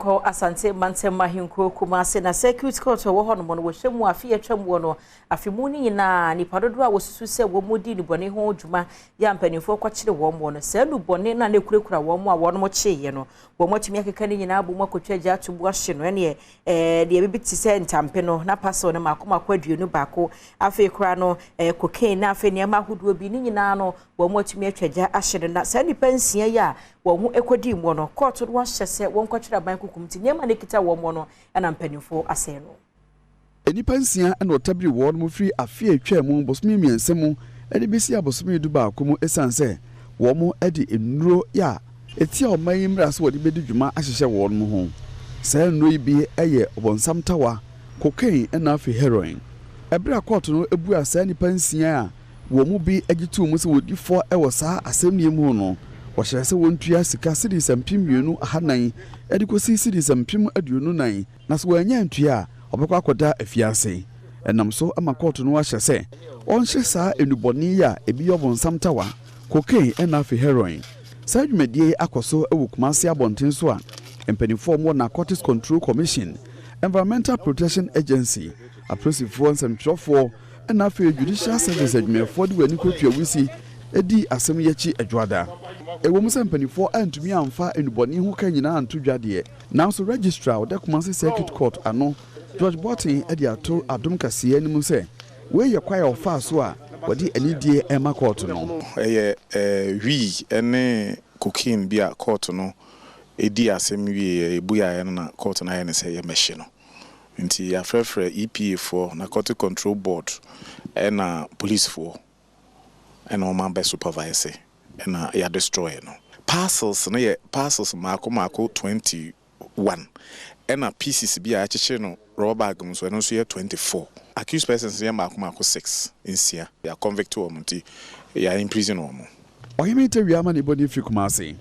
Yenko Asante Mansema Hinko Kumasi na Circuit Court wo hono mo no hwemu afi atwam wo no afimuni nyina ni padodo a wosusu se wo modi ni bone ho dwuma ya mpanifo kwakire wo mo no se nu bone na nekurekura wo mo a wo no mo cheye no wo mo tumi akeka ni nyina abu mo akotwa gya atubu ahye no ene de bibiti se ntampe no na paso no makoma kwaduonu baako afi kura no cocaine na afi ne mahodo bi ni nyina no wo mo tumi atwa gya ahye na se ni pansia ya wo hu ekodi mo no court no hyese wo kwakire ban kukumti nyema ne kita wo mo no na mpanifo ase no enipa nsia na otabiri wo no firi afi atwa mu bosome miensemu ede besi abosome du baako mu esanse wo mo ede enuro ya etia omayimra so wode bedi dwuma ahyehye wo no ho saa enuro yi bi eye obonsam tawa cocaine na afi heroine ebra court no ebu asa enipa nsia a wo mu bi agitu mu se wodi fo ewo saa asɛmnie mu no wo hyɛ se wontua sika sidi sampim mienu ahanan ede kosi sidi sampim aduonu nan na so wanya ntua obekwa akoda afiase enam so ama court no ahyɛ se onhye saa enuboni ya ebi obonsam tawa cocaine na afi heroine saa dwumadie akoso ewu Kumasi abonten so a empanifo mo Narcotics Control Commission, Environmental Protection Agency, aprosifo nsɛmtwerɛfo na afi judicial service adwumafo de wani kotwa wisi edi asɛm yachi adwada ewo mu empanifo antumi amfa enuboni ho ka nyina anto dwade nanso registrar of the Kumasi Circuit Court ano George Botin edi ato Adom Kasee animu sɛ we ye kwaya ofa so a wodi anidie ema court no wi ene cocaine bi a court no edi asem wi ebuya na court na ye ne se ye mehye no nti ya frefre EPA for Narcotics Control Board na police for na o man be supervise na ya destroy no parcels no ye parcels mako 21 na pieces bi a cheche no rubber bag so no so ye 24 accused persons ye mako 6 insia ya convict wo mti ya in prison wo mo oyimite wiama ne body fi Kumasi.